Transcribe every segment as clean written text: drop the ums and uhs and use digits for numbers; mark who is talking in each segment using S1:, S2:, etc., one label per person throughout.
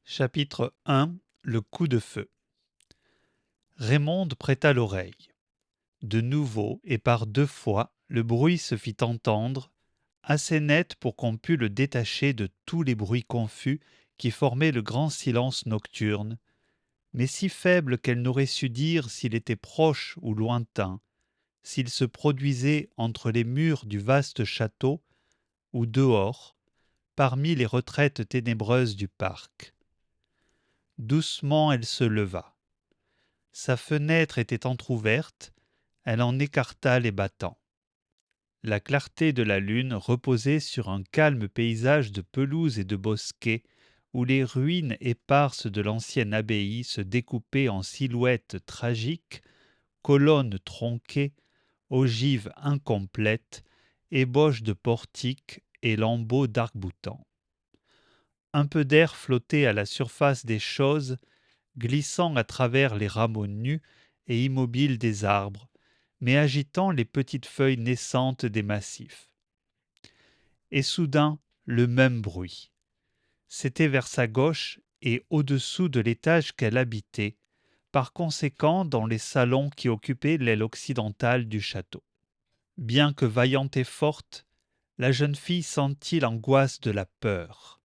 S1: Chapitre 1. Le coup de feu. Raymonde prêta l'oreille. De nouveau et par 2 fois, le bruit se fit entendre, assez net pour qu'on pût le détacher de tous les bruits confus qui formaient le grand silence nocturne, mais si faible qu'elle n'aurait su dire s'il était proche ou lointain, s'il se produisait entre les murs du vaste château ou dehors, parmi les retraites ténébreuses du parc. Doucement elle se leva. Sa fenêtre était entr'ouverte, elle en écarta les battants. La clarté de la lune reposait sur un calme paysage de pelouses et de bosquets où les ruines éparses de l'ancienne abbaye se découpaient en silhouettes tragiques, colonnes tronquées, ogives incomplètes, ébauches de portiques et lambeaux d'arc-boutants. Un peu d'air flottait à la surface des choses, glissant à travers les rameaux nus et immobiles des arbres, mais agitant les petites feuilles naissantes des massifs. Et soudain, le même bruit. C'était vers sa gauche et au-dessous de l'étage qu'elle habitait, par conséquent dans les salons qui occupaient l'aile occidentale du château. Bien que vaillante et forte, la jeune fille sentit l'angoisse de la peur.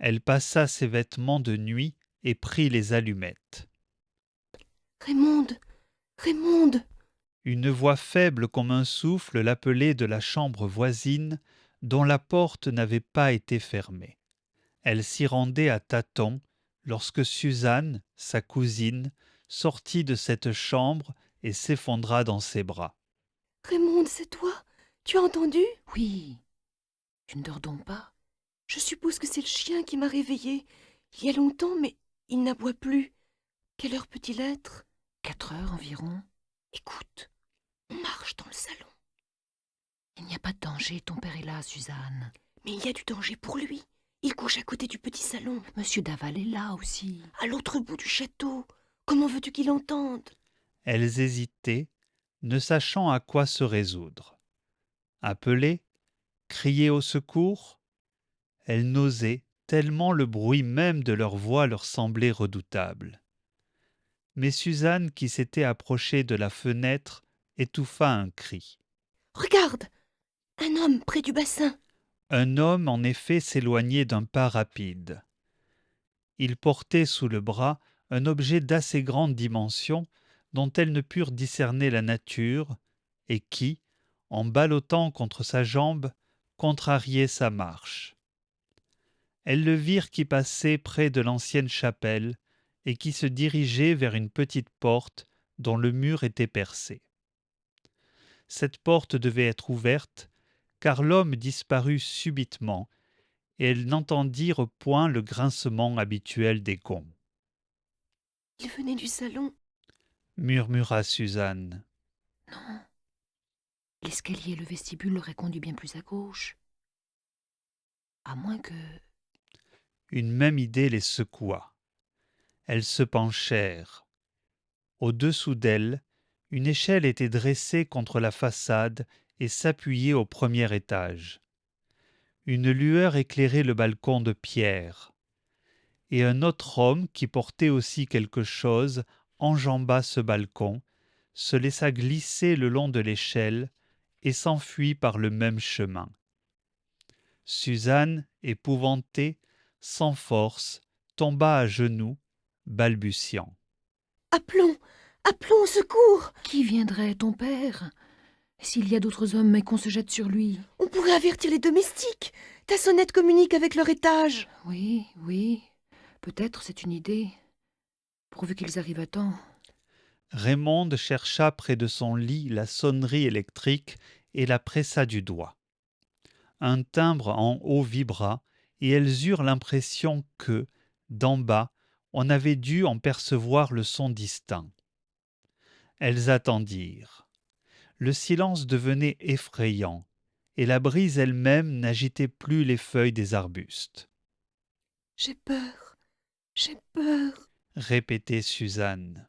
S1: Elle passa ses vêtements de nuit et prit les allumettes.
S2: Raymonde, Raymonde!
S1: Une voix faible comme un souffle l'appelait de la chambre voisine dont la porte n'avait pas été fermée. Elle s'y rendait à tâtons lorsque Suzanne, sa cousine, sortit de cette chambre et s'effondra dans ses bras.
S2: Raymonde, c'est toi? Tu as entendu?
S3: Oui, tu ne dors donc pas?
S2: Je suppose que c'est le chien qui m'a réveillée. Il y a longtemps, mais il n'aboie plus. Quelle heure peut-il être?
S3: 4 heures environ.
S2: Écoute, on marche dans le salon.
S3: Il n'y a pas de danger, ton père est là, Suzanne.
S2: Mais il y a du danger pour lui. Il couche à côté du petit salon,
S3: Monsieur Daval est là aussi.
S2: à l'autre bout du château. Comment veux-tu qu'il entende?
S1: Elles hésitaient, ne sachant à quoi se résoudre. Appeler, crier au secours, elles n'osaient, tellement le bruit même de leur voix leur semblait redoutable. Mais Suzanne, qui s'était approchée de la fenêtre, étouffa un cri.
S2: Regarde! Un homme près du bassin.
S1: Un homme, en effet, s'éloignait d'un pas rapide. Il portait sous le bras un objet d'assez grande dimension dont elles ne purent discerner la nature et qui, en ballottant contre sa jambe, contrariait sa marche. Elles le virent qui passait près de l'ancienne chapelle et qui se dirigeait vers une petite porte dont le mur était percé. Cette porte devait être ouverte, car l'homme disparut subitement, et elles n'entendirent point le grincement habituel des gonds.
S2: Il venait du salon.
S1: Murmura Suzanne.
S3: Non. L'escalier et le vestibule l'auraient conduit bien plus à gauche. À moins que...
S1: Une même idée les secoua. Elles se penchèrent. Au-dessous d'elles, une échelle était dressée contre la façade et s'appuyait au premier étage. Une lueur éclairait le balcon de pierre. Et un autre homme qui portait aussi quelque chose enjamba ce balcon, se laissa glisser le long de l'échelle et s'enfuit par le même chemin. Suzanne, épouvantée, sans force, tomba à genoux, balbutiant.
S2: Appelons! Appelons au secours!
S3: Qui viendrait, ton père? S'il y a d'autres hommes et qu'on se jette sur lui?
S2: On pourrait avertir les domestiques. Ta sonnette communique avec leur étage.
S3: Oui, oui. Peut-être c'est une idée. Pourvu qu'ils arrivent à temps.
S1: Raymonde chercha près de son lit la sonnerie électrique et la pressa du doigt. Un timbre en haut vibra, et elles eurent l'impression que, d'en bas, on avait dû en percevoir le son distinct. Elles attendirent. Le silence devenait effrayant, et la brise elle-même n'agitait plus les feuilles des arbustes.
S2: J'ai peur. J'ai peur.
S1: Répétait Suzanne.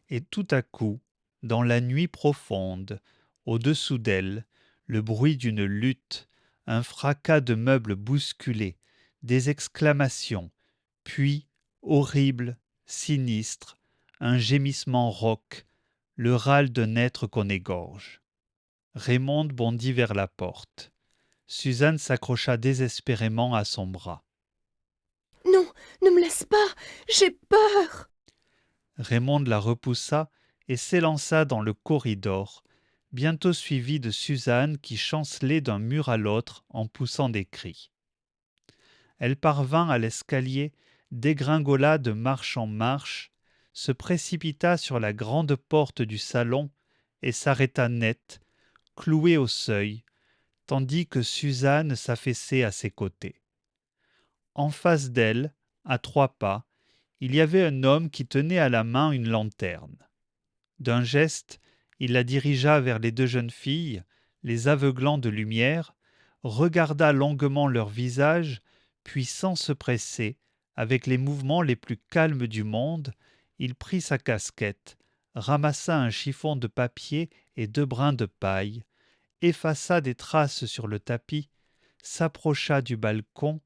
S1: Et tout à coup, dans la nuit profonde, au-dessous d'elle, le bruit d'une lutte, un fracas de meubles bousculés, des exclamations, Puis, horrible, sinistre, un gémissement rauque, le râle d'un être qu'on égorge. Raymonde bondit vers la porte. Suzanne s'accrocha désespérément à son bras.
S2: Non, ne me laisse pas, j'ai peur.
S1: Raymonde la repoussa et s'élança dans le corridor, bientôt suivi de Suzanne qui chancelait d'un mur à l'autre en poussant des cris. Elle parvint à l'escalier, dégringola de marche en marche, se précipita sur la grande porte du salon et s'arrêta net, clouée au seuil, tandis que Suzanne s'affaissait à ses côtés. En face d'elle, à 3 pas, il y avait un homme qui tenait à la main une lanterne. D'un geste, il la dirigea vers les 2 jeunes filles, les aveuglant de lumière, regarda longuement leurs visages, puis sans se presser, avec les mouvements les plus calmes du monde, il prit sa casquette, ramassa un chiffon de papier et 2 brins de paille, effaça des traces sur le tapis, s'approcha du balcon,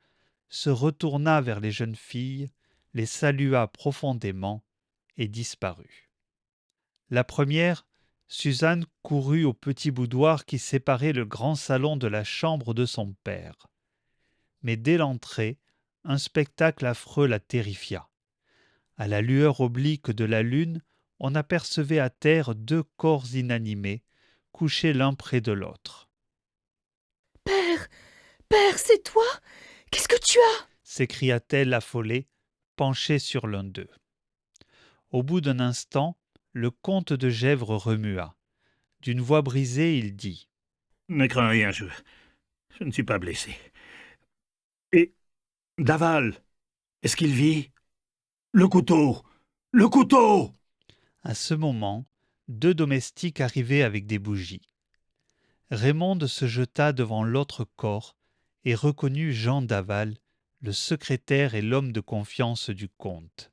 S1: se retourna vers les jeunes filles, les salua profondément et disparut. La première, Suzanne courut au petit boudoir qui séparait le grand salon de la chambre de son père. Mais dès l'entrée, un spectacle affreux la terrifia. À la lueur oblique de la lune, on apercevait à terre 2 corps inanimés, couchés l'un près de l'autre.
S2: « Père, père, c'est toi? Qu'est-ce que tu as ?»
S1: s'écria-t-elle affolée, penchée sur l'un d'eux. Au bout d'un instant, le comte de Gesvres remua. D'une voix brisée, il dit :
S4: « Ne crains rien, je ne suis pas blessé. Et Daval, est-ce qu'il vit? Le couteau! Le couteau !»
S1: À ce moment, 2 domestiques arrivaient avec des bougies. Raymonde se jeta devant l'autre corps et reconnut Jean Daval, le secrétaire et l'homme de confiance du comte.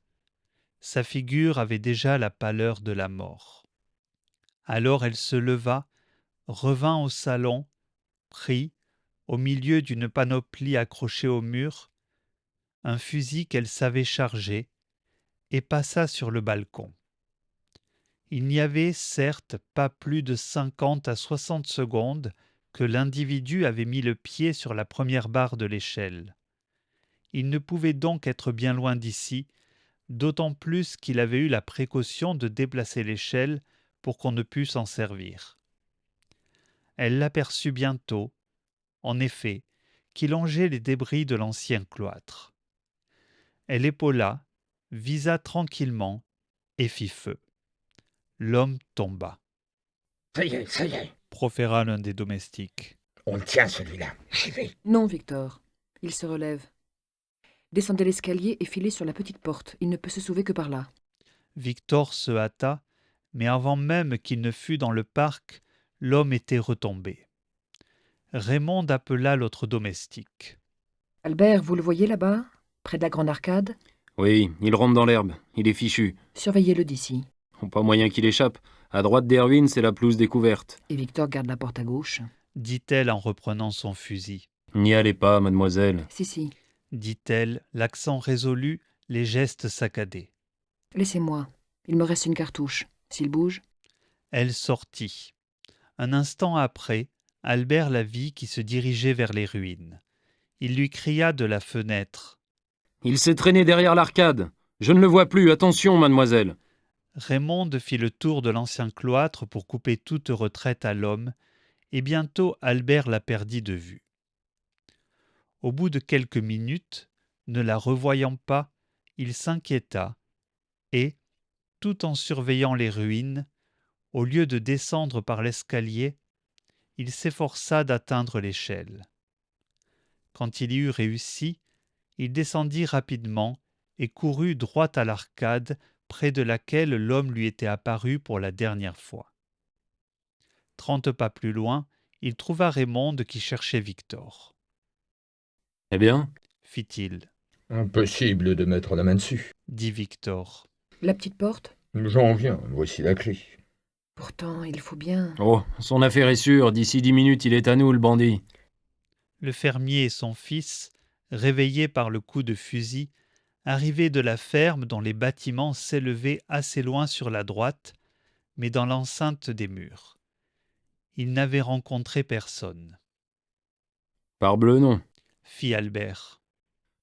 S1: Sa figure avait déjà la pâleur de la mort. Alors elle se leva, revint au salon, prit, au milieu d'une panoplie accrochée au mur, un fusil qu'elle savait charger, et passa sur le balcon. Il n'y avait, certes, pas plus de 50 à 60 secondes que l'individu avait mis le pied sur la première barre de l'échelle. Il ne pouvait donc être bien loin d'ici, d'autant plus qu'il avait eu la précaution de déplacer l'échelle pour qu'on ne pût s'en servir. Elle l'aperçut bientôt, en effet, qui longeait les débris de l'ancien cloître. Elle épaula, visa tranquillement et fit feu. L'homme tomba.
S5: Ça y est,
S1: Proféra l'un des domestiques.
S5: on le tient celui-là, j'y vais.
S3: Non, Victor. Il se relève. Descendez l'escalier et filez sur la petite porte. Il ne peut se sauver que par là.
S1: Victor se hâta, mais avant même qu'il ne fût dans le parc, l'homme était retombé. Raymonde appela l'autre domestique.
S3: Albert, vous le voyez là-bas, près de la grande arcade?
S6: Oui, il rentre dans l'herbe. Il est fichu.
S3: Surveillez-le d'ici.
S6: Pas moyen qu'il échappe. À droite des ruines, c'est la pelouse découverte.
S3: Et Victor garde la porte à gauche.
S1: Dit-elle en reprenant son fusil.
S6: N'y allez pas, mademoiselle.
S3: Si.
S1: Dit-elle, l'accent résolu, les gestes saccadés.
S3: Laissez-moi. Il me reste une cartouche. S'il bouge.
S1: Elle sortit. Un instant après, Albert la vit qui se dirigeait vers les ruines. Il lui cria de la fenêtre.
S6: Il s'est traîné derrière l'arcade. Je ne le vois plus. Attention, mademoiselle.
S1: Raymonde fit le tour de l'ancien cloître pour couper toute retraite à l'homme, et bientôt Albert la perdit de vue. Au bout de quelques minutes, ne la revoyant pas, il s'inquiéta, et, tout en surveillant les ruines, au lieu de descendre par l'escalier, il s'efforça d'atteindre l'échelle. Quand il y eut réussi, il descendit rapidement et courut droit à l'arcade près de laquelle l'homme lui était apparu pour la dernière fois. 30 pas plus loin, il trouva Raymonde qui cherchait Victor.
S6: « Eh bien ?»
S1: fit-il.
S5: « Impossible de mettre la main dessus. »
S1: dit Victor.
S3: La petite porte?
S5: J'en viens, voici la clé.
S3: Pourtant, il faut bien...
S6: Oh, son affaire est sûre. D'ici 10 minutes, il est à nous, le bandit.
S1: Le fermier et son fils, réveillés par le coup de fusil, arrivé de la ferme dont les bâtiments s'élevaient assez loin sur la droite, mais dans l'enceinte des murs. Il n'avait rencontré personne,
S6: Parbleu non.
S1: fit Albert.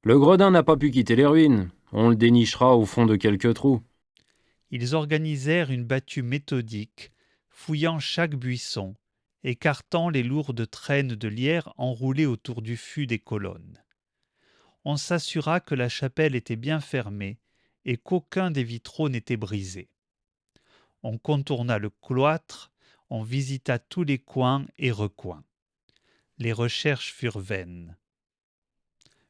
S6: Le gredin n'a pas pu quitter les ruines. On le dénichera au fond de quelques trous.
S1: Ils organisèrent une battue méthodique, fouillant chaque buisson, écartant les lourdes traînes de lierre enroulées autour du fût des colonnes. On s'assura que la chapelle était bien fermée et qu'aucun des vitraux n'était brisé. On contourna le cloître, on visita tous les coins et recoins. Les recherches furent vaines.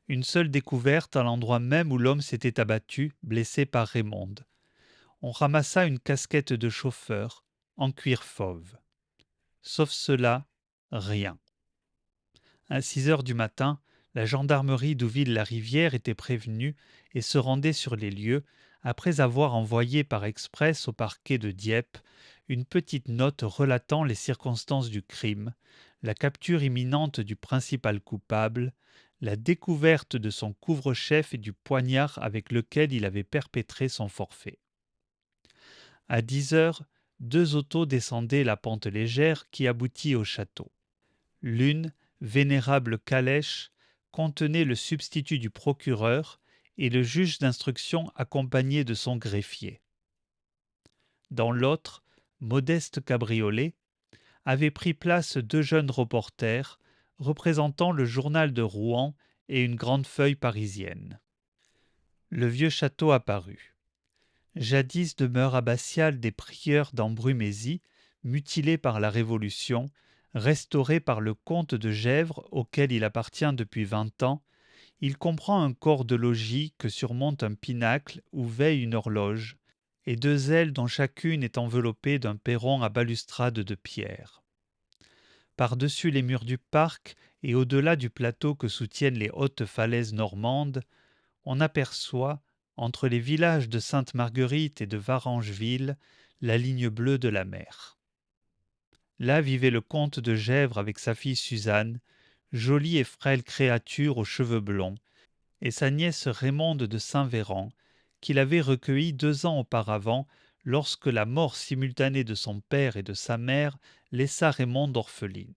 S1: Une seule découverte à l'endroit même où l'homme s'était abattu, blessé par Raymonde. On ramassa une casquette de chauffeur en cuir fauve. Sauf cela, rien. À 6 heures du matin, la gendarmerie d'Ouville-la-Rivière était prévenue et se rendait sur les lieux après avoir envoyé par express au parquet de Dieppe une petite note relatant les circonstances du crime, la capture imminente du principal coupable, la découverte de son couvre-chef et du poignard avec lequel il avait perpétré son forfait. À 10 heures, 2 autos descendaient la pente légère qui aboutit au château. L'une, vénérable calèche, contenait le substitut du procureur et le juge d'instruction accompagné de son greffier. Dans l'autre, modeste cabriolet, avaient pris place 2 jeunes reporters représentant le journal de Rouen et une grande feuille parisienne. Le vieux château apparut. Jadis demeure abbatiale des prieurs d'Ambrumésie, mutilée par la Révolution, restauré par le comte de Gesvres auquel il appartient depuis 20 ans, il comprend un corps de logis que surmonte un pinacle où veille une horloge, et 2 ailes dont chacune est enveloppée d'un perron à balustrade de pierre. Par-dessus les murs du parc et au-delà du plateau que soutiennent les hautes falaises normandes, on aperçoit, entre les villages de Sainte-Marguerite et de Varangeville, la ligne bleue de la mer. Là vivait le comte de Gesvres avec sa fille Suzanne, jolie et frêle créature aux cheveux blonds, et sa nièce Raymonde de Saint-Véran, qu'il avait recueillie 2 ans auparavant lorsque la mort simultanée de son père et de sa mère laissa Raymonde orpheline.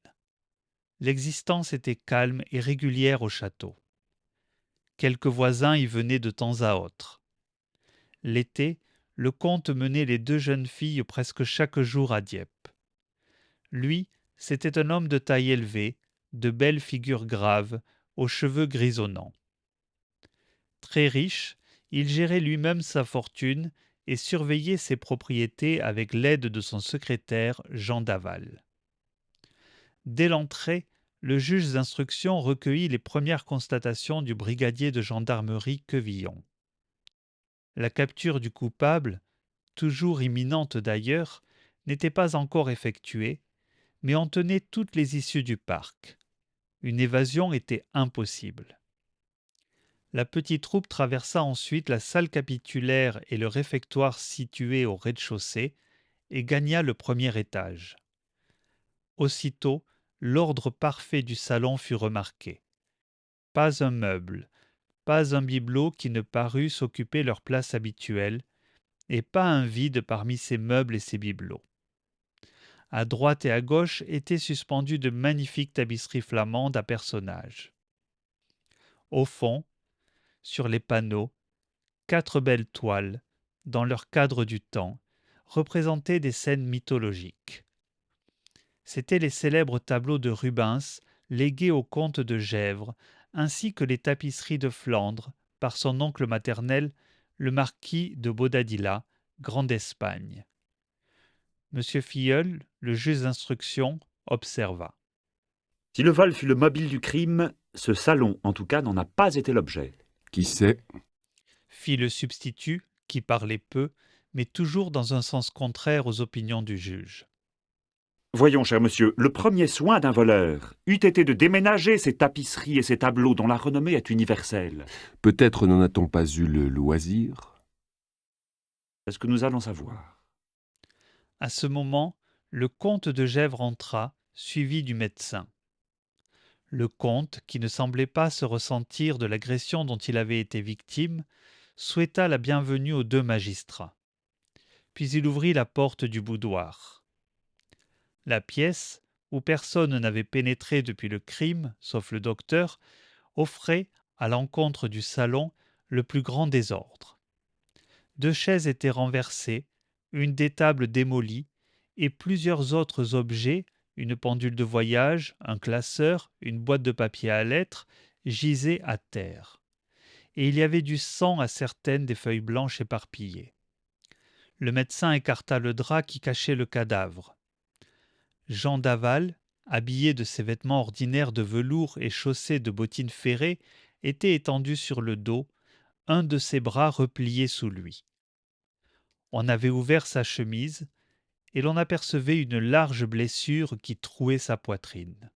S1: L'existence était calme et régulière au château. Quelques voisins y venaient de temps à autre. L'été, le comte menait les 2 jeunes filles presque chaque jour à Dieppe. Lui, c'était un homme de taille élevée, de belle figure grave, aux cheveux grisonnants. Très riche, il gérait lui-même sa fortune et surveillait ses propriétés avec l'aide de son secrétaire Jean Daval. Dès l'entrée, le juge d'instruction recueillit les premières constatations du brigadier de gendarmerie Quevillon. La capture du coupable, toujours imminente d'ailleurs, n'était pas encore effectuée, mais on tenait toutes les issues du parc. Une évasion était impossible. La petite troupe traversa ensuite la salle capitulaire et le réfectoire situés au rez-de-chaussée et gagna le premier étage. Aussitôt, l'ordre parfait du salon fut remarqué. Pas un meuble, pas un bibelot qui ne parût s'occuper leur place habituelle, et pas un vide parmi ces meubles et ces bibelots. À droite et à gauche étaient suspendues de magnifiques tapisseries flamandes à personnages. Au fond, sur les panneaux, 4 belles toiles, dans leur cadre du temps, représentaient des scènes mythologiques. C'étaient les célèbres tableaux de Rubens légués au comte de Gesvres, ainsi que les tapisseries de Flandre par son oncle maternel, le marquis de Bobadilla, grand d'Espagne. Monsieur Filleul, le juge d'instruction, observa.
S7: Si le vol fut le mobile du crime, ce salon, en tout cas, n'en a pas été l'objet.
S8: Qui sait?
S1: Fit le substitut, qui parlait peu, mais toujours dans un sens contraire aux opinions du juge.
S7: Voyons, cher monsieur, le premier soin d'un voleur eût été de déménager ces tapisseries et ces tableaux dont la renommée est universelle.
S8: Peut-être n'en a-t-on pas eu le loisir?
S7: C'est ce que nous allons savoir.
S1: À ce moment, le comte de Gesvres entra, suivi du médecin. Le comte, qui ne semblait pas se ressentir de l'agression dont il avait été victime, souhaita la bienvenue aux 2 magistrats. Puis il ouvrit la porte du boudoir. La pièce, où personne n'avait pénétré depuis le crime, sauf le docteur, offrait, à l'encontre du salon, le plus grand désordre. 2 chaises étaient renversées, une des tables démolie, et plusieurs autres objets, une pendule de voyage, un classeur, une boîte de papier à lettres, gisaient à terre. Et il y avait du sang à certaines des feuilles blanches éparpillées. Le médecin écarta le drap qui cachait le cadavre. Jean Daval, habillé de ses vêtements ordinaires de velours et chaussé de bottines ferrées, était étendu sur le dos, un de ses bras replié sous lui. On avait ouvert sa chemise, et l'on apercevait une large blessure qui trouait sa poitrine,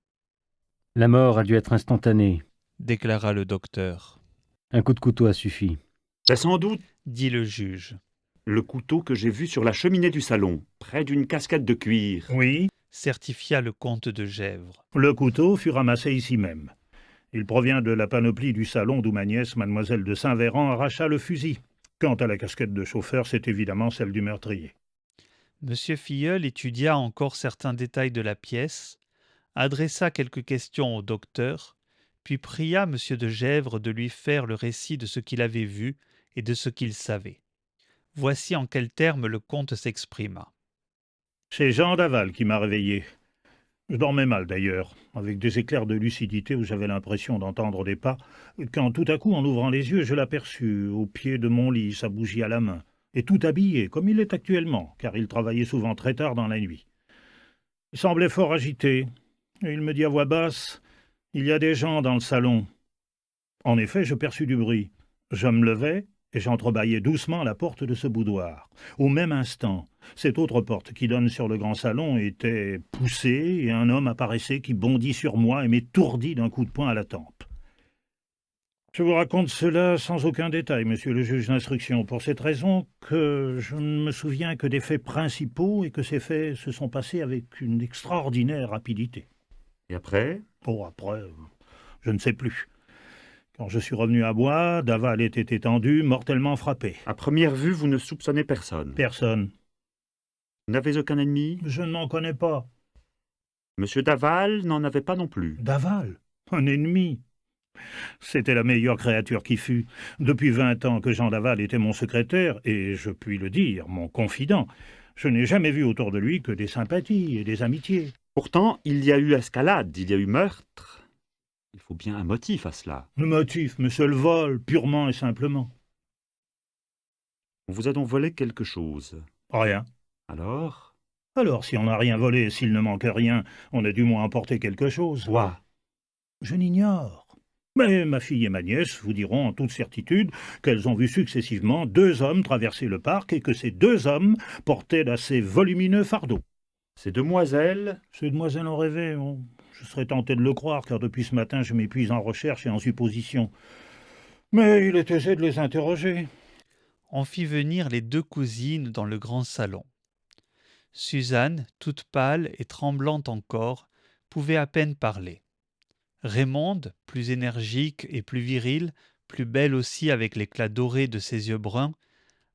S9: La mort a dû être instantanée.
S1: déclara le docteur.
S9: Un coup de couteau a suffi.
S7: C'est sans doute
S1: Dit le juge.
S7: le couteau que j'ai vu sur la cheminée du salon, près d'une casquette de cuir.
S4: Oui,
S1: Certifia le comte de Gesvres.
S4: le couteau fut ramassé ici même. Il provient de la panoplie du salon d'où ma nièce, mademoiselle de Saint-Véran, arracha le fusil. Quant à la casquette de chauffeur, c'est évidemment celle du meurtrier.
S1: Monsieur Filleul étudia encore certains détails de la pièce, adressa quelques questions au docteur, puis pria monsieur de Gesvres de lui faire le récit de ce qu'il avait vu et de ce qu'il savait. Voici en quels termes le comte s'exprima.
S4: C'est Jean Daval qui m'a réveillé. Je dormais mal d'ailleurs, avec des éclairs de lucidité où j'avais l'impression d'entendre des pas, quand tout à coup, en ouvrant les yeux, je l'aperçus, au pied de mon lit, sa bougie à la main, et tout habillé, comme il est actuellement, car il travaillait souvent très tard dans la nuit. Il semblait fort agité, et il me dit à voix basse, « Il y a des gens dans le salon. » En effet, je perçus du bruit. Je me levai, et j'entrebâillai doucement la porte de ce boudoir. Au même instant, cette autre porte qui donne sur le grand salon était poussée, et un homme apparaissait qui bondit sur moi et m'étourdit d'un coup de poing à la tempe. Je vous raconte cela sans aucun détail, monsieur le juge d'instruction, pour cette raison que je ne me souviens que des faits principaux et que ces faits se sont passés avec une extraordinaire rapidité.
S7: Et après?
S4: Oh, après, je ne sais plus. Quand je suis revenu à bois, Daval était étendu, mortellement frappé.
S7: À première vue, vous ne soupçonnez personne.
S4: Personne.
S7: Vous n'avez aucun ennemi?
S4: Je ne m'en connais pas.
S7: Monsieur Daval n'en avait pas non plus.
S4: Daval? Un ennemi? C'était la meilleure créature qui fût. Depuis 20 ans que Jean Daval était mon secrétaire, et je puis le dire, mon confident, je n'ai jamais vu autour de lui que des sympathies et des amitiés.
S7: Pourtant, il y a eu escalade, il y a eu meurtre. Il faut bien un motif à cela.
S4: Le motif, monsieur, le vol, purement et simplement.
S7: On vous a donc volé quelque chose.
S4: Rien.
S7: Alors?
S4: Alors, si on n'a rien volé, s'il ne manque rien, on a du moins emporté quelque chose.
S7: Quoi?
S4: Je l'ignore. Mais ma fille et ma nièce vous diront en toute certitude qu'elles ont vu successivement 2 hommes traverser le parc et que ces 2 hommes portaient d'assez volumineux fardeaux.
S7: Ces demoiselles?
S4: Ces demoiselles ont rêvé. Je serais tenté de le croire, car depuis ce matin, je m'épuise en recherche et en suppositions. Mais il est aisé de les interroger.
S1: On fit venir les 2 cousines dans le grand salon. Suzanne, toute pâle et tremblante encore, pouvait à peine parler. Raymonde, plus énergique et plus virile, plus belle aussi avec l'éclat doré de ses yeux bruns,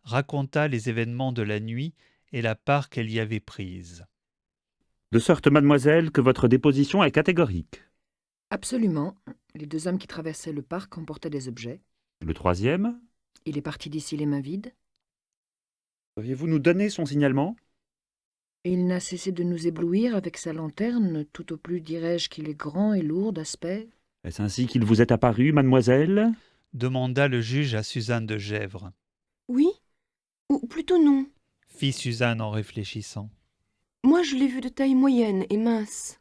S1: raconta les événements de la nuit et la part qu'elle y avait prise.
S7: De sorte, mademoiselle, que votre déposition est catégorique.
S3: Absolument. Les 2 hommes qui traversaient le parc emportaient des objets.
S7: Le troisième?
S3: Il est parti d'ici les mains vides.
S7: Pourriez-vous nous donner son signalement?
S3: Il n'a cessé de nous éblouir avec sa lanterne, tout au plus dirais-je qu'il est grand et lourd d'aspect.
S7: Est-ce ainsi qu'il vous est apparu, mademoiselle?
S1: Demanda le juge à Suzanne de Gesvres.
S2: Oui, ou plutôt non.
S1: Fit Suzanne en réfléchissant.
S2: Moi, je l'ai vu de taille moyenne et mince.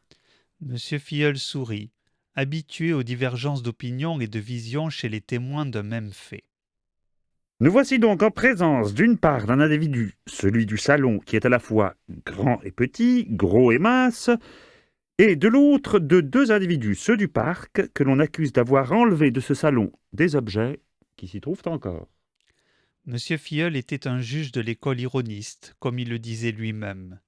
S1: Monsieur Filleul sourit, habitué aux divergences d'opinion et de vision chez les témoins d'un même fait.
S7: Nous voici donc en présence d'une part d'un individu, celui du salon, qui est à la fois grand et petit, gros et mince, et de l'autre de 2 individus, ceux du parc, que l'on accuse d'avoir enlevé de ce salon des objets qui s'y trouvent encore.
S1: Monsieur Filleul était un juge de l'école ironiste, comme il le disait lui-même.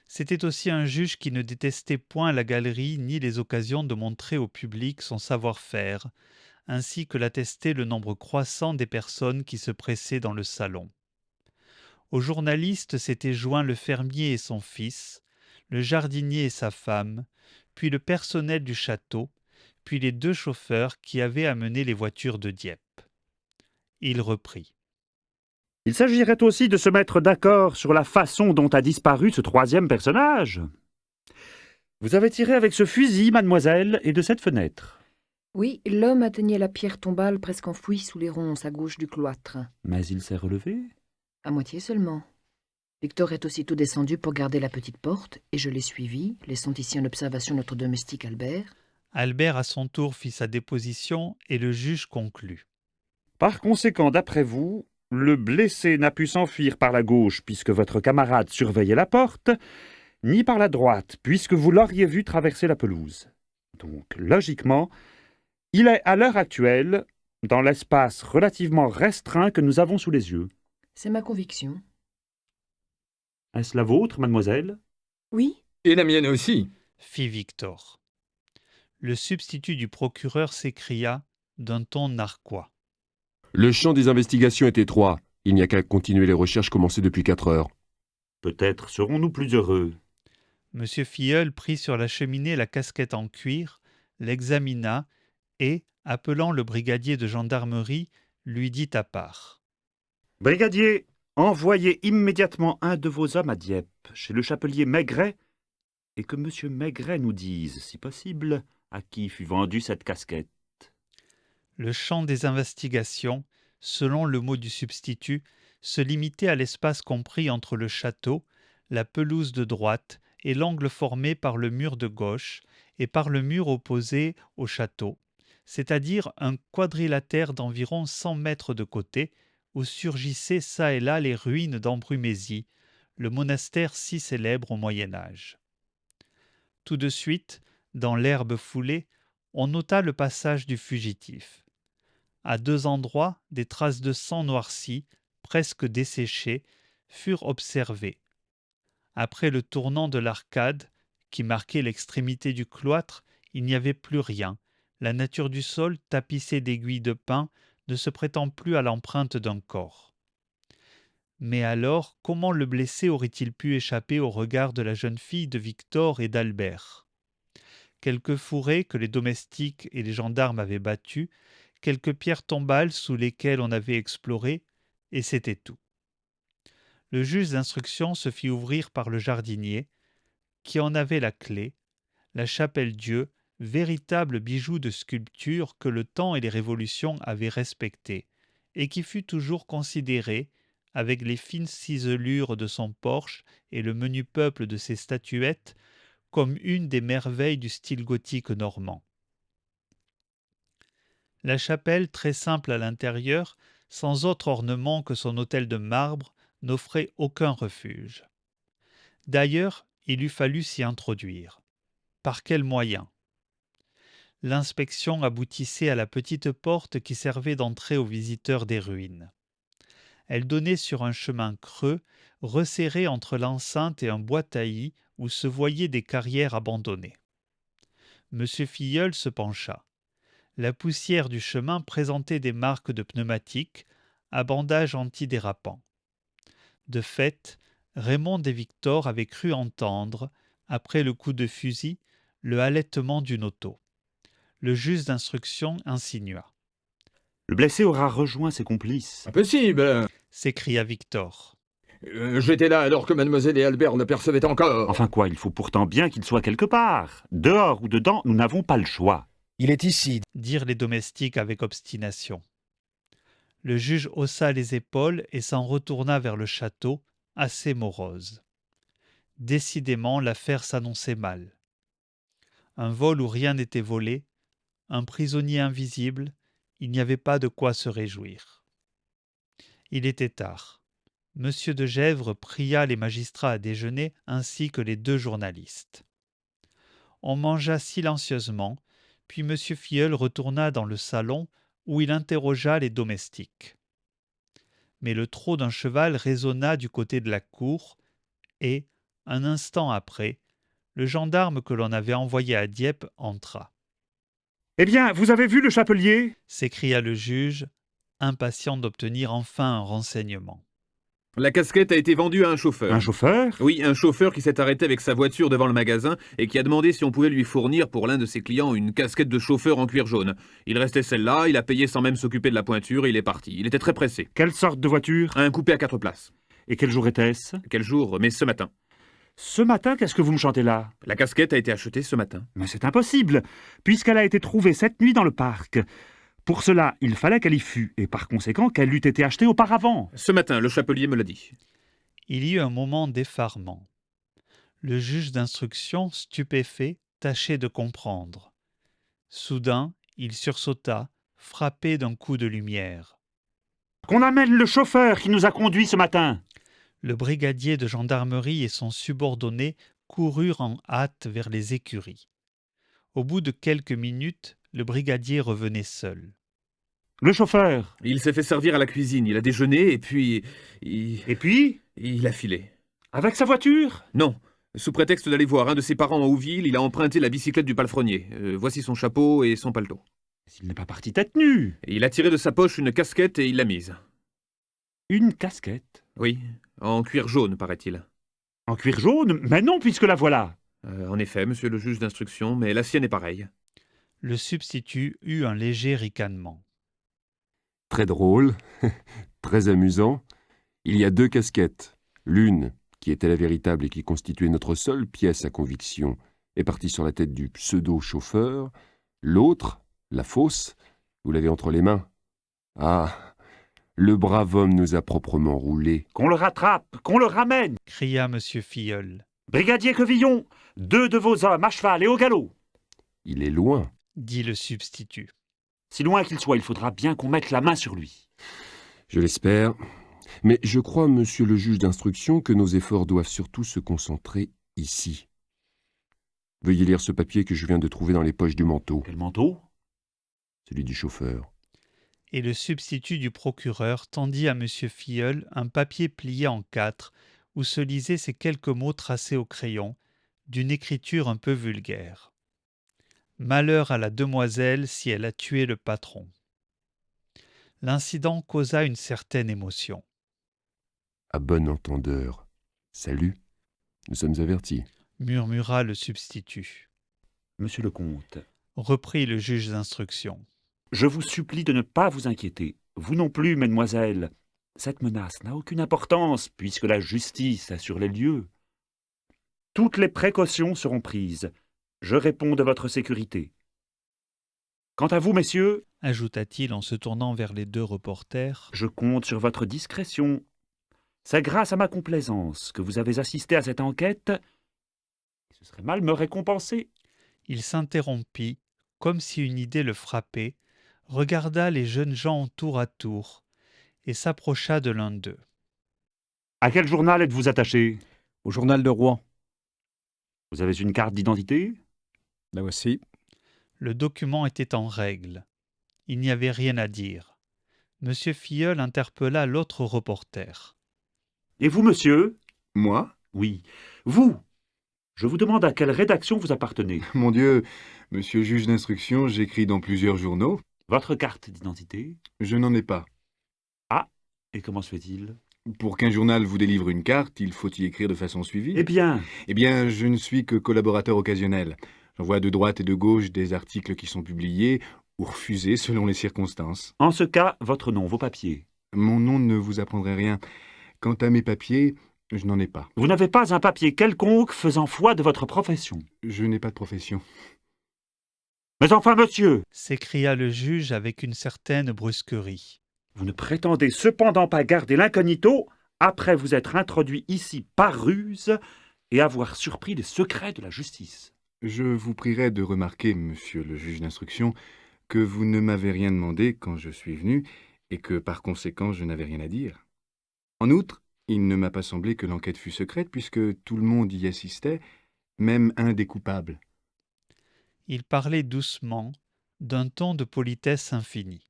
S1: C'était aussi un juge qui ne détestait point la galerie ni les occasions de montrer au public son savoir-faire, ainsi que l'attestait le nombre croissant des personnes qui se pressaient dans le salon. Aux journalistes s'étaient joints le fermier et son fils, le jardinier et sa femme, puis le personnel du château, puis les 2 chauffeurs qui avaient amené les voitures de Dieppe. Il reprit.
S7: Il s'agirait aussi de se mettre d'accord sur la façon dont a disparu ce 3e personnage. Vous avez tiré avec ce fusil, mademoiselle, et de cette fenêtre.
S3: Oui, l'homme atteignait la pierre tombale presque enfouie sous les ronces à gauche du cloître.
S7: Mais il s'est relevé.
S3: À moitié seulement. Victor est aussitôt descendu pour garder la petite porte, et je l'ai suivi, laissant ici en observation notre domestique Albert.
S1: Albert à son tour fit sa déposition et le juge conclut.
S7: Par conséquent, d'après vous, le blessé n'a pu s'enfuir par la gauche puisque votre camarade surveillait la porte, ni par la droite puisque vous l'auriez vu traverser la pelouse. Donc, logiquement, il est à l'heure actuelle dans l'espace relativement restreint que nous avons sous les yeux.
S3: C'est ma conviction.
S7: Est-ce la vôtre, mademoiselle?
S2: Oui,
S5: Et la mienne aussi.
S1: Fit Victor. Le substitut du procureur s'écria d'un ton narquois.
S8: Le champ des investigations est étroit. Il n'y a qu'à continuer les recherches commencées depuis 4 heures.
S7: Peut-être serons-nous plus heureux.
S1: Monsieur Filleul prit sur la cheminée la casquette en cuir, l'examina et, appelant le brigadier de gendarmerie, lui dit à part.
S7: « Brigadier, envoyez immédiatement un de vos hommes à Dieppe, chez le chapelier Maigret, et que monsieur Maigret nous dise, si possible, à qui fut vendue cette casquette. »
S1: Le champ des investigations, selon le mot du substitut, se limitait à l'espace compris entre le château, la pelouse de droite et l'angle formé par le mur de gauche et par le mur opposé au château, c'est-à-dire un quadrilatère d'environ 100 mètres de côté, où surgissaient çà et là les ruines d'Ambrumésie, le monastère si célèbre au Moyen Âge. Tout de suite, dans l'herbe foulée, on nota le passage du fugitif. À 2 endroits, des traces de sang noirci, presque desséchées, furent observées. Après le tournant de l'arcade, qui marquait l'extrémité du cloître, il n'y avait plus rien, la nature du sol, tapissée d'aiguilles de pin, ne se prêtant plus à l'empreinte d'un corps. Mais alors, comment le blessé aurait-il pu échapper au regard de la jeune fille de Victor et d'Albert? Quelques fourrés que les domestiques et les gendarmes avaient battus, quelques pierres tombales sous lesquelles on avait exploré, et c'était tout. Le juge d'instruction se fit ouvrir par le jardinier, qui en avait la clé, la chapelle-Dieu, véritable bijou de sculpture que le temps et les révolutions avaient respecté, et qui fut toujours considéré, avec les fines ciselures de son porche et le menu peuple de ses statuettes, comme une des merveilles du style gothique normand. La chapelle, très simple à l'intérieur, sans autre ornement que son autel de marbre, n'offrait aucun refuge. D'ailleurs, il eût fallu s'y introduire. Par quels moyens? L'inspection aboutissait à la petite porte qui servait d'entrée aux visiteurs des ruines. Elle donnait sur un chemin creux, resserré entre l'enceinte et un bois taillis où se voyaient des carrières abandonnées. Monsieur Filleul se pencha. La poussière du chemin présentait des marques de pneumatiques, à bandage antidérapant. De fait, Raymond et Victor avaient cru entendre, après le coup de fusil, le halètement d'une auto. Le juge d'instruction insinua.
S7: « Le blessé aura rejoint ses complices. »
S5: Impossible.
S1: S'écria Victor.
S5: J'étais là alors que mademoiselle et Albert n'apercevaient encore.
S7: Enfin quoi, il faut pourtant bien qu'il soit quelque part. Dehors ou dedans, nous n'avons pas le choix.
S10: Il est ici,
S1: dirent les domestiques avec obstination. Le juge haussa les épaules et s'en retourna vers le château, assez morose. Décidément, l'affaire s'annonçait mal. Un vol où rien n'était volé, un prisonnier invisible, il n'y avait pas de quoi se réjouir. Il était tard. Monsieur de Gesvres pria les magistrats à déjeuner ainsi que les 2 journalistes. On mangea silencieusement, puis M. Filleul retourna dans le salon où il interrogea les domestiques. Mais le trot d'un cheval résonna du côté de la cour et, un instant après, le gendarme que l'on avait envoyé à Dieppe entra.
S7: Eh bien, vous avez vu le chapelier?
S1: s'écria le juge, impatient d'obtenir enfin un renseignement.
S5: La casquette a été vendue à un chauffeur.
S7: Un chauffeur?
S5: Oui, un chauffeur qui s'est arrêté avec sa voiture devant le magasin et qui a demandé si on pouvait lui fournir pour l'un de ses clients une casquette de chauffeur en cuir jaune. Il restait celle-là, il a payé sans même s'occuper de la pointure et il est parti. Il était très pressé.
S7: Quelle sorte de voiture?
S5: Un coupé à 4 places.
S7: Et quel jour était-ce?
S5: Quel jour? Mais ce matin.
S7: Ce matin, qu'est-ce que vous me chantez là?
S5: La casquette a été achetée ce matin.
S7: Mais c'est impossible, puisqu'elle a été trouvée cette nuit dans le parc. Pour cela, il fallait qu'elle y fût, et par conséquent qu'elle eût été achetée auparavant.
S5: Ce matin, le chapelier me l'a dit.
S1: Il y eut un moment d'effarement. Le juge d'instruction, stupéfait, tâchait de comprendre. Soudain, il sursauta, frappé d'un coup de lumière.
S7: Qu'on amène le chauffeur qui nous a conduits ce matin.
S1: Le brigadier de gendarmerie et son subordonné coururent en hâte vers les écuries. Au bout de quelques minutes, le brigadier revenait seul.
S7: Le chauffeur.
S5: Il s'est fait servir à la cuisine, il a déjeuné et puis...
S7: Et puis?
S5: Il a filé.
S7: Avec sa voiture?
S5: Non. Sous prétexte d'aller voir un de ses parents en Houville, il a emprunté la bicyclette du palefrenier. Voici son chapeau et son paletot.
S7: S'il n'est pas parti tête nue.
S5: Et il a tiré de sa poche une casquette et il l'a mise.
S7: Une casquette?
S5: Oui, en cuir jaune, paraît-il.
S7: En cuir jaune? Mais non, puisque la voilà.
S5: En effet, monsieur le juge d'instruction, mais la sienne est pareille.
S1: Le substitut eut un léger ricanement.
S8: Très drôle, très amusant. Il y a 2 casquettes. L'une, qui était la véritable et qui constituait notre seule pièce à conviction, est partie sur la tête du pseudo-chauffeur. L'autre, la fausse, vous l'avez entre les mains. Ah, le brave homme nous a proprement roulés.
S7: Qu'on le rattrape, qu'on le ramène.
S1: Cria M. Filleul.
S7: Brigadier Quevillon, 2 de vos hommes à cheval et au galop.
S8: Il est loin.
S1: Dit le substitut.
S7: Si loin qu'il soit, il faudra bien qu'on mette la main sur lui.
S8: Je l'espère. Mais je crois, monsieur le juge d'instruction, que nos efforts doivent surtout se concentrer ici. Veuillez lire ce papier que je viens de trouver dans les poches du manteau.
S7: Quel manteau?
S8: Celui du chauffeur.
S1: Et le substitut du procureur tendit à M. Filleul un papier plié en 4 où se lisaient ces quelques mots tracés au crayon, d'une écriture un peu vulgaire. Malheur à la demoiselle si elle a tué le patron. L'incident causa une certaine émotion.
S8: À bon entendeur. Salut. Nous sommes avertis.
S1: Murmura le substitut.
S7: Monsieur le comte,
S1: Reprit le juge d'instruction.
S7: je vous supplie de ne pas vous inquiéter. Vous non plus, mademoiselle. Cette menace n'a aucune importance, puisque la justice assure les lieux. Toutes les précautions seront prises. Je réponds de votre sécurité. Quant à vous, messieurs,
S1: Ajouta-t-il en se tournant vers les 2 reporters,
S7: je compte sur votre discrétion. C'est grâce à ma complaisance que vous avez assisté à cette enquête. Ce serait mal me récompenser.
S1: il s'interrompit, comme si une idée le frappait, regarda les jeunes gens tour à tour, et s'approcha de l'un d'eux.
S7: À quel journal êtes-vous attaché?
S10: Au journal de Rouen.
S7: Vous avez une carte d'identité?
S10: La voici.
S1: Le document était en règle. Il n'y avait rien à dire. M. Filleul interpella l'autre reporter.
S7: Et vous, monsieur?
S11: Moi?
S7: Oui. Vous? Je vous demande à quelle rédaction vous appartenez.
S11: Mon Dieu, monsieur juge d'instruction, j'écris dans plusieurs journaux.
S7: Votre carte d'identité?
S11: Je n'en ai pas.
S7: Ah, et comment se fait-il?
S11: Pour qu'un journal vous délivre une carte, il faut y écrire de façon suivie.
S7: Eh bien,
S11: je ne suis que collaborateur occasionnel. J'envoie de droite et de gauche des articles qui sont publiés ou refusés selon les circonstances.
S7: en ce cas, votre nom, vos papiers.
S11: Mon nom ne vous apprendrait rien. Quant à mes papiers, je n'en ai pas.
S7: Vous n'avez pas un papier quelconque faisant foi de votre profession.
S11: Je n'ai pas de profession.
S7: Mais enfin, monsieur,
S1: S'écria le juge avec une certaine brusquerie.
S7: vous ne prétendez cependant pas garder l'incognito après vous être introduit ici par ruse et avoir surpris les secrets de la justice.
S11: Je vous prierai de remarquer, monsieur le juge d'instruction, que vous ne m'avez rien demandé quand je suis venu et que par conséquent je n'avais rien à dire. En outre, il ne m'a pas semblé que l'enquête fût secrète puisque tout le monde y assistait, même un des coupables.
S1: Il parlait doucement, d'un ton de politesse infinie.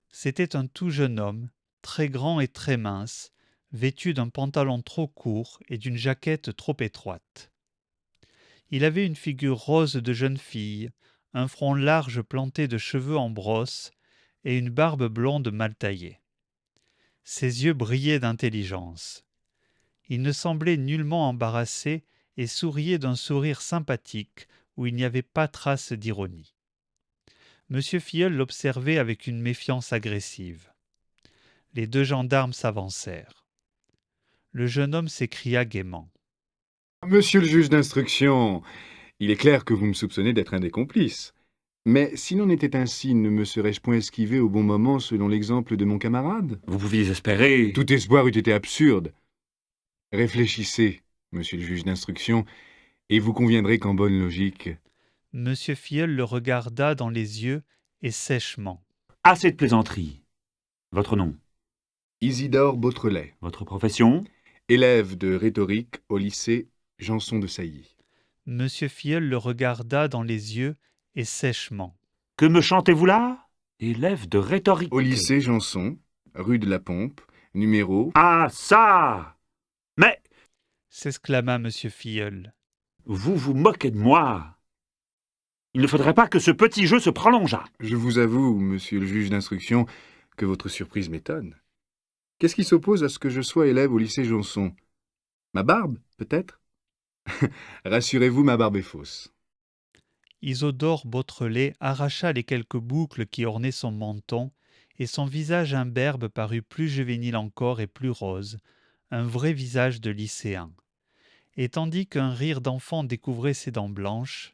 S1: C'était un tout jeune homme, très grand et très mince, vêtu d'un pantalon trop court et d'une jaquette trop étroite. Il avait une figure rose de jeune fille, un front large planté de cheveux en brosse et une barbe blonde mal taillée. Ses yeux brillaient d'intelligence. Il ne semblait nullement embarrassé et souriait d'un sourire sympathique où il n'y avait pas trace d'ironie. Monsieur Filleul l'observait avec une méfiance agressive. Les 2 gendarmes s'avancèrent. Le jeune homme s'écria gaiement.
S11: Monsieur le juge d'instruction, il est clair que vous me soupçonnez d'être un des complices. Mais s'il en était ainsi, ne me serais-je point esquivé au bon moment selon l'exemple de mon camarade?
S7: Vous pouviez espérer...
S11: Tout espoir eût été absurde. Réfléchissez, monsieur le juge d'instruction, et vous conviendrez qu'en bonne logique...
S1: Monsieur Filleul le regarda dans les yeux et sèchement.
S7: Assez de plaisanterie. Votre nom?
S11: Isidore Beautrelet,
S7: Votre profession?
S11: élève de rhétorique au lycée Janson de Sailly.
S1: Monsieur Filleul le regarda dans les yeux et sèchement.
S7: Que me chantez-vous là? Élève de rhétorique.
S11: Au lycée Janson, rue de la Pompe, numéro...
S7: Ah, ça! Mais
S1: S'exclama monsieur Filleul.
S7: vous vous moquez de moi. Il ne faudrait pas que ce petit jeu se prolongeât.
S11: Je vous avoue, monsieur le juge d'instruction, que votre surprise m'étonne. Qu'est-ce qui s'oppose à ce que je sois élève au lycée Janson? Ma barbe, peut-être? Rassurez-vous, ma barbe est fausse.
S1: Isidore Beautrelet arracha les quelques boucles qui ornaient son menton, et son visage imberbe parut plus juvénile encore et plus rose, un vrai visage de lycéen. Et tandis qu'un rire d'enfant découvrait ses dents blanches,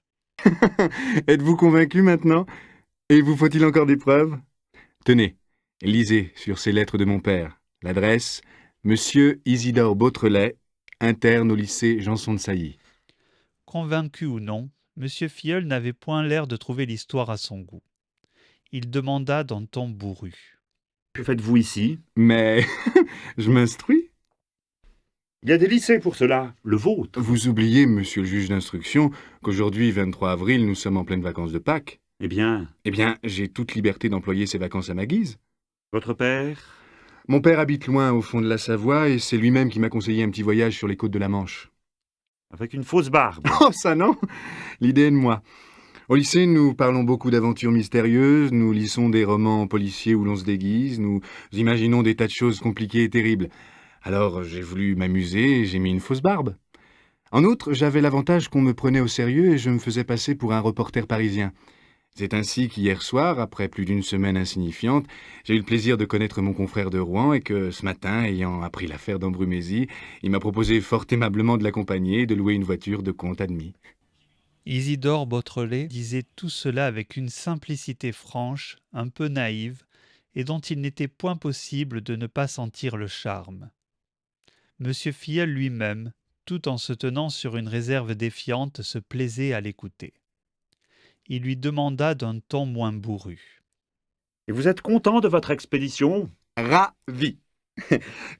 S11: Êtes-vous convaincu maintenant? Et vous faut-il encore des preuves? Tenez, lisez sur ces lettres de mon père. L'adresse, Monsieur Isidore Beautrelet, interne au lycée Janson de Sailly.
S1: convaincu ou non, monsieur Filleul n'avait point l'air de trouver l'histoire à son goût. Il demanda d'un ton bourru.
S7: Que faites-vous ici?
S11: Mais je m'instruis.
S7: Il y a des lycées pour cela, le vôtre.
S11: Vous oubliez, monsieur le juge d'instruction, qu'aujourd'hui, 23 avril, nous sommes en pleine vacances de Pâques.
S7: Eh bien,
S11: J'ai toute liberté d'employer ces vacances à ma guise.
S7: votre père?
S11: Mon père habite loin, au fond de la Savoie, et c'est lui-même qui m'a conseillé un petit voyage sur les côtes de la Manche.
S7: Avec une fausse barbe.
S11: Oh, ça non! L'idée est de moi. Au lycée, nous parlons beaucoup d'aventures mystérieuses, nous lisons des romans policiers où l'on se déguise, nous imaginons des tas de choses compliquées et terribles. Alors, j'ai voulu m'amuser et j'ai mis une fausse barbe. En outre, j'avais l'avantage qu'on me prenait au sérieux et je me faisais passer pour un reporter parisien. C'est ainsi qu'hier soir, après plus d'une semaine insignifiante, j'ai eu le plaisir de connaître mon confrère de Rouen et que, ce matin, ayant appris l'affaire d'Ambrumésie, il m'a proposé fort aimablement de l'accompagner et de louer une voiture de compte admis.
S1: Isidore Beautrelet disait tout cela avec une simplicité franche, un peu naïve, et dont il n'était point possible de ne pas sentir le charme. Monsieur Filleul lui-même, tout en se tenant sur une réserve défiante, se plaisait à l'écouter. Il lui demanda d'un ton moins bourru.
S7: Et vous êtes content de votre expédition?
S11: Ravi!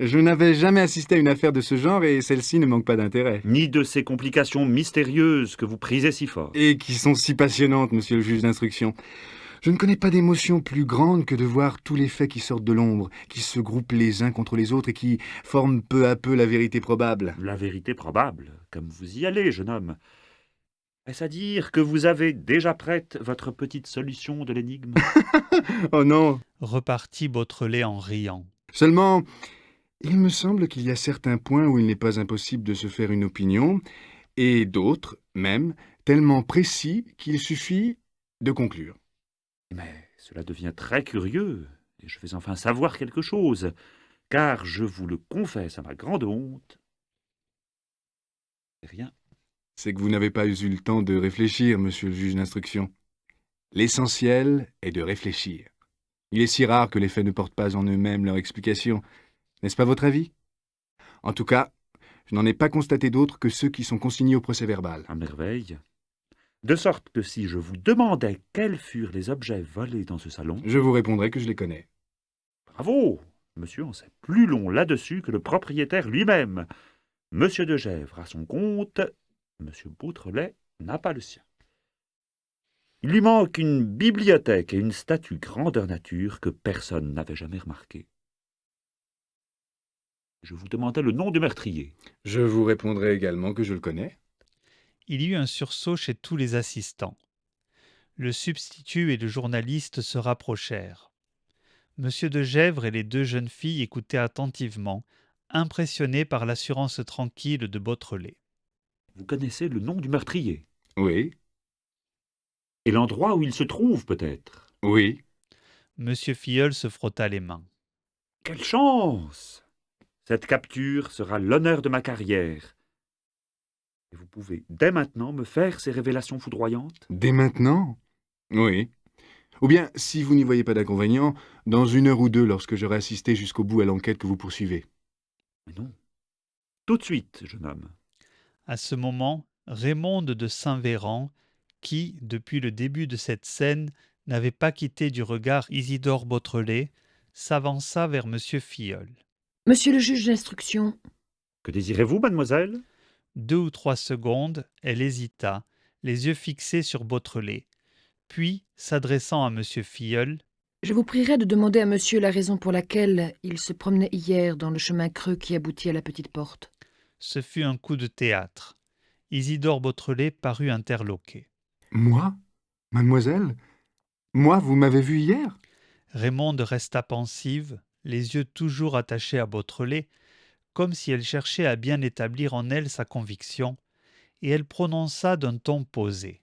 S11: Je n'avais jamais assisté à une affaire de ce genre et celle-ci ne manque pas d'intérêt.
S7: Ni de ces complications mystérieuses que vous prisez si fort.
S11: Et qui sont si passionnantes, monsieur le juge d'instruction. Je ne connais pas d'émotion plus grande que de voir tous les faits qui sortent de l'ombre, qui se groupent les uns contre les autres et qui forment peu à peu la vérité probable.
S7: La vérité probable, comme vous y allez, jeune homme. Est-ce à dire que vous avez déjà prête votre petite solution de l'énigme?
S11: Oh non!
S1: Repartit Beautrelet en riant.
S11: Seulement, il me semble qu'il y a certains points où il n'est pas impossible de se faire une opinion, et d'autres, même, tellement précis qu'il suffit de conclure.
S7: Mais cela devient très curieux, et je vais enfin savoir quelque chose, car je vous le confesse à ma grande honte. Rien.
S11: C'est que vous n'avez pas eu le temps de réfléchir, monsieur le juge d'instruction. L'essentiel est de réfléchir. Il est si rare que les faits ne portent pas en eux-mêmes leur explication. N'est-ce pas votre avis? En tout cas, je n'en ai pas constaté d'autres que ceux qui sont consignés au procès-verbal.
S7: À merveille. De sorte que si je vous demandais quels furent les objets volés dans ce salon...
S11: Je vous répondrai que je les connais.
S7: Bravo! Monsieur en sait plus long là-dessus que le propriétaire lui-même. Monsieur de Gesvres a son compte, monsieur Beautrelet n'a pas le sien. Il lui manque une bibliothèque et une statue grandeur nature que personne n'avait jamais remarquée. Je vous demandais le nom du meurtrier.
S11: Je vous répondrai également que je le connais.
S1: Il y eut un sursaut chez tous les assistants. Le substitut et le journaliste se rapprochèrent. Monsieur de Gesvres et les deux jeunes filles écoutaient attentivement, impressionnés par l'assurance tranquille de Beautrelet.
S7: Vous connaissez le nom du meurtrier?
S11: Oui,
S7: Et l'endroit où il se trouve, peut-être?
S11: oui.
S1: Monsieur Filleul se frotta les mains.
S7: Quelle chance! Cette capture sera l'honneur de ma carrière. Et vous pouvez dès maintenant me faire ces révélations foudroyantes?
S11: Dès maintenant? Oui. Ou bien, si vous n'y voyez pas d'inconvénient, dans 1 heure ou 2, lorsque j'aurai assisté jusqu'au bout à l'enquête que vous poursuivez.
S7: Mais non. Tout de suite, jeune homme.
S1: À ce moment, Raymonde de Saint-Véran, qui, depuis le début de cette scène, n'avait pas quitté du regard Isidore Beautrelet, s'avança vers Monsieur Filleul.
S3: Monsieur le juge d'instruction,
S7: Que désirez-vous, mademoiselle?
S1: 2 ou 3 secondes, elle hésita, les yeux fixés sur Beautrelet. Puis, s'adressant à Monsieur Filleul,
S3: je vous prierai de demander à monsieur la raison pour laquelle il se promenait hier dans le chemin creux qui aboutit à la petite porte.
S1: ce fut un coup de théâtre. Isidore Beautrelet parut interloqué.
S11: Moi? Mademoiselle? Moi, vous m'avez vu hier?
S1: Raymonde resta pensive, les yeux toujours attachés à Beautrelet, comme si elle cherchait à bien établir en elle sa conviction, et elle prononça d'un ton posé.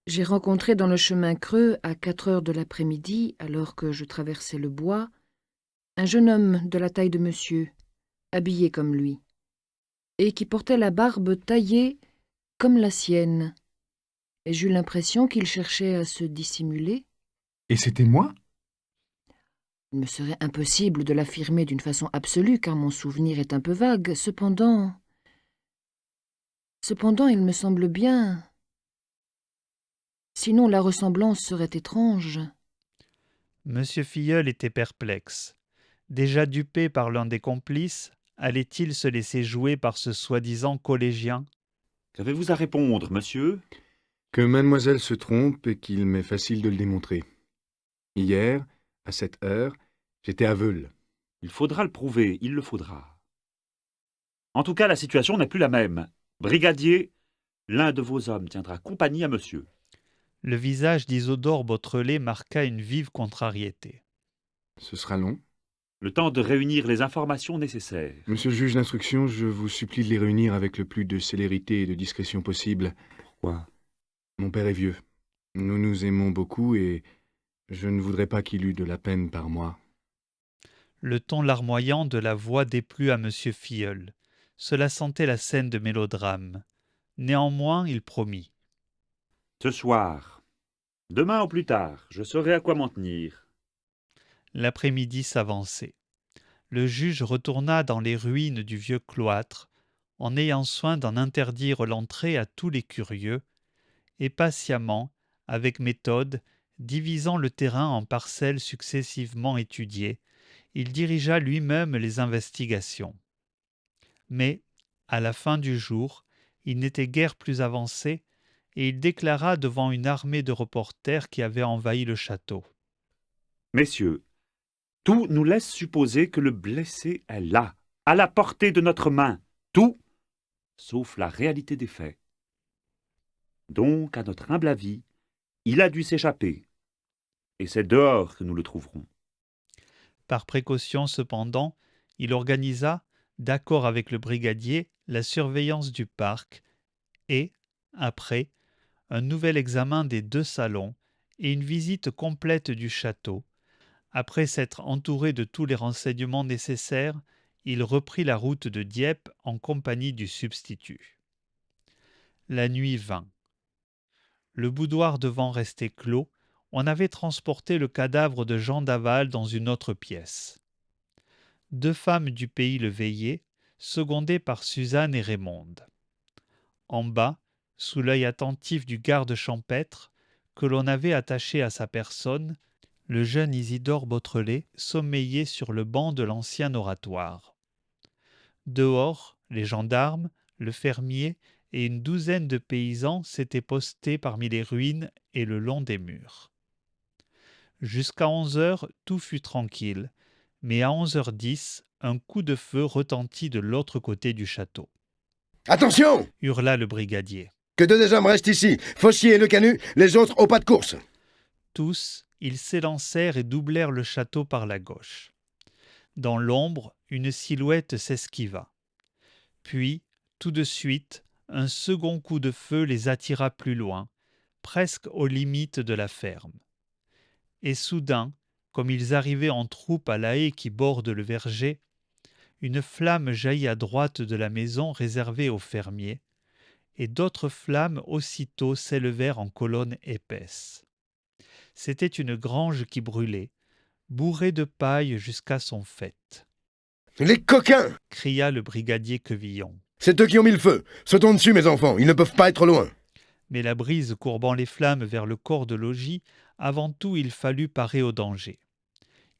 S3: J'ai rencontré dans le chemin creux, à 4 heures de l'après-midi, alors que je traversais le bois, un jeune homme de la taille de monsieur, habillé comme lui, et qui portait la barbe taillée comme la sienne. Et j'eus l'impression qu'il cherchait à se dissimuler.
S11: Et c'était moi?
S3: Il me serait impossible de l'affirmer d'une façon absolue, car mon souvenir est un peu vague. Cependant, il me semble bien. Sinon, la ressemblance serait étrange.
S1: Monsieur Filleul était perplexe. Déjà dupé par l'un des complices, allait-il se laisser jouer par ce soi-disant collégien?
S7: Qu'avez-vous à répondre, monsieur?
S11: Que mademoiselle se trompe et qu'il m'est facile de le démontrer. Hier, à cette heure, j'étais à Veules.
S7: Il faudra le prouver, il le faudra. En tout cas, la situation n'est plus la même. Brigadier, l'un de vos hommes tiendra compagnie à monsieur.
S1: Le visage d'Isidore Beautrelet marqua une vive contrariété.
S11: Ce sera long.
S7: Le temps de réunir les informations nécessaires.
S11: Monsieur le juge d'instruction, je vous supplie de les réunir avec le plus de célérité et de discrétion possible.
S7: Pourquoi?
S11: Mon père est vieux. Nous nous aimons beaucoup et je ne voudrais pas qu'il eût de la peine par moi.
S1: Le ton larmoyant de la voix déplut à Monsieur Filleul. Cela sentait la scène de mélodrame. Néanmoins, il promit.
S7: Ce soir, demain au plus tard, je saurai à quoi m'en tenir.
S1: L'après-midi s'avançait. Le juge retourna dans les ruines du vieux cloître, en ayant soin d'en interdire l'entrée à tous les curieux, et patiemment, avec méthode, divisant le terrain en parcelles successivement étudiées, il dirigea lui-même les investigations. Mais, à la fin du jour, il n'était guère plus avancé, et il déclara devant une armée de reporters qui avait envahi le château.
S7: Messieurs, tout nous laisse supposer que le blessé est là, à la portée de notre main. Tout, sauf la réalité des faits. Donc, à notre humble avis, il a dû s'échapper. Et c'est dehors que nous le trouverons.
S1: Par précaution cependant, il organisa, d'accord avec le brigadier, la surveillance du parc et, après, un nouvel examen des 2 salons et une visite complète du château. Après s'être entouré de tous les renseignements nécessaires, il reprit la route de Dieppe en compagnie du substitut. La nuit vint. Le boudoir devant rester clos, on avait transporté le cadavre de Jean Daval dans une autre pièce. 2 femmes du pays le veillaient, secondées par Suzanne et Raymonde. En bas, sous l'œil attentif du garde champêtre, que l'on avait attaché à sa personne, le jeune Isidore Beautrelet sommeillait sur le banc de l'ancien oratoire. Dehors, les gendarmes, le fermier et une douzaine de paysans s'étaient postés parmi les ruines et le long des murs. Jusqu'à 11 heures, tout fut tranquille, mais à 11h10, un coup de feu retentit de l'autre côté du château.
S12: « Attention »
S1: hurla le brigadier.
S12: « Que 2 des hommes restent ici, Fossier et Le Canut, les autres au pas de course. »
S1: tous, ils s'élancèrent et doublèrent le château par la gauche. Dans l'ombre, une silhouette s'esquiva. Puis, tout de suite, un second coup de feu les attira plus loin, presque aux limites de la ferme. Et soudain, comme ils arrivaient en troupe à la haie qui borde le verger, une flamme jaillit à droite de la maison réservée aux fermiers, et d'autres flammes aussitôt s'élevèrent en colonnes épaisses. C'était une grange qui brûlait, bourrée de paille jusqu'à son faîte.
S12: « Les coquins !»
S1: cria le brigadier Quevillon.
S12: « C'est eux qui ont mis le feu. Sautons dessus, mes enfants, ils ne peuvent pas être loin. »
S1: Mais la brise courbant les flammes vers le corps de logis, avant tout il fallut parer au danger.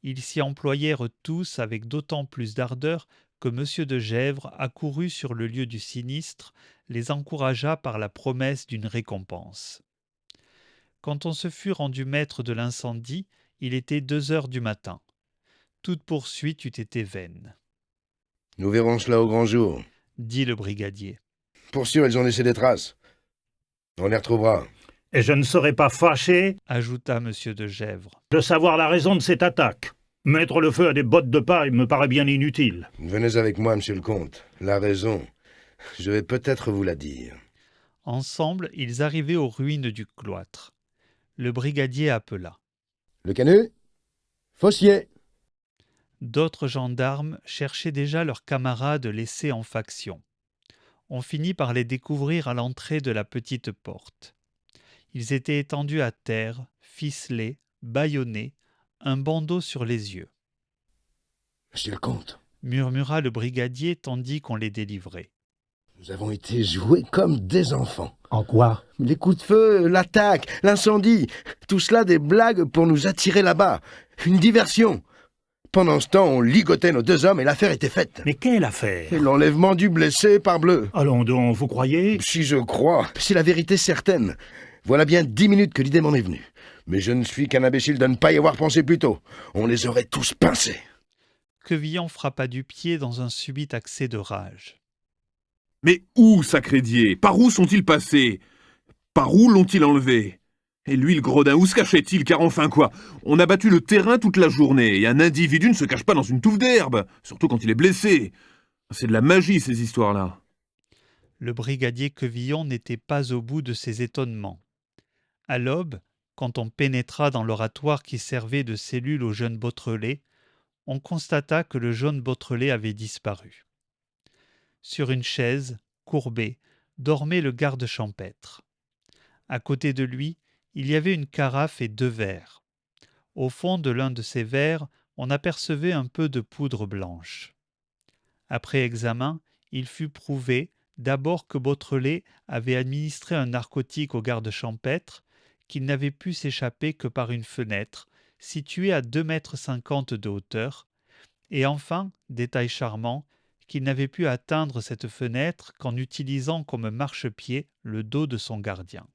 S1: Ils s'y employèrent tous avec d'autant plus d'ardeur que M. de Gesvres, accouru sur le lieu du sinistre, les encouragea par la promesse d'une récompense. Quand on se fut rendu maître de l'incendie, il était 2 heures du matin. Toute poursuite eût été vaine.
S12: « Nous verrons cela au grand jour, »
S1: dit le brigadier.
S12: « Pour sûr, ils ont laissé des traces. On les retrouvera. »
S4: « Et je ne serai pas fâché, »
S1: ajouta M. de Gesvres,
S4: « de savoir la raison de cette attaque. Mettre le feu à des bottes de paille me paraît bien inutile. »
S12: « Venez avec moi, monsieur le comte. La raison, je vais peut-être vous la dire. »
S1: Ensemble, ils arrivaient aux ruines du cloître. Le brigadier appela.
S12: « Le canut ? Fossier !»
S1: D'autres gendarmes cherchaient déjà leurs camarades laissés en faction. On finit par les découvrir à l'entrée de la petite porte. Ils étaient étendus à terre, ficelés, bâillonnés, un bandeau sur les yeux.
S12: « Monsieur le comte, »
S1: murmura le brigadier tandis qu'on les délivrait.
S12: « nous avons été joués comme des enfants. »«
S9: En quoi ? » ?»«
S12: Les coups de feu, l'attaque, l'incendie, tout cela des blagues pour nous attirer là-bas. Une diversion. Pendant ce temps, on ligotait nos 2 hommes et l'affaire était faite. »«
S4: Mais quelle affaire ? » »«
S12: Et l'enlèvement du blessé, parbleu. »«
S4: Allons donc, vous croyez ? » »«
S12: Si je crois, c'est la vérité certaine. Voilà bien 10 minutes que l'idée m'en est venue. Mais je ne suis qu'un imbécile de ne pas y avoir pensé plus tôt. On les aurait tous pincés. »
S1: Quevillon frappa du pied dans un subit accès de rage.
S5: « Mais où, sacré-dié ? Par où sont-ils passés ? Par où l'ont-ils enlevé ? Et lui, le gredin, où se cachait-il ? Car enfin quoi ? On a battu le terrain toute la journée, et un individu ne se cache pas dans une touffe d'herbe, surtout quand il est blessé. C'est de la magie, ces histoires-là. »
S1: Le brigadier Quevillon n'était pas au bout de ses étonnements. À l'aube, quand on pénétra dans l'oratoire qui servait de cellule au jeune Beautrelet, on constata que le jeune Beautrelet avait disparu. Sur une chaise, courbé, dormait le garde champêtre. À côté de lui, il y avait une carafe et 2 verres. Au fond de l'un de ces verres, on apercevait un peu de poudre blanche. Après examen, il fut prouvé d'abord que Beautrelet avait administré un narcotique au garde champêtre, qu'il n'avait pu s'échapper que par une fenêtre, située à 2,50 m de hauteur, et enfin, détail charmant, qu'il n'avait pu atteindre cette fenêtre qu'en utilisant comme marchepied le dos de son gardien.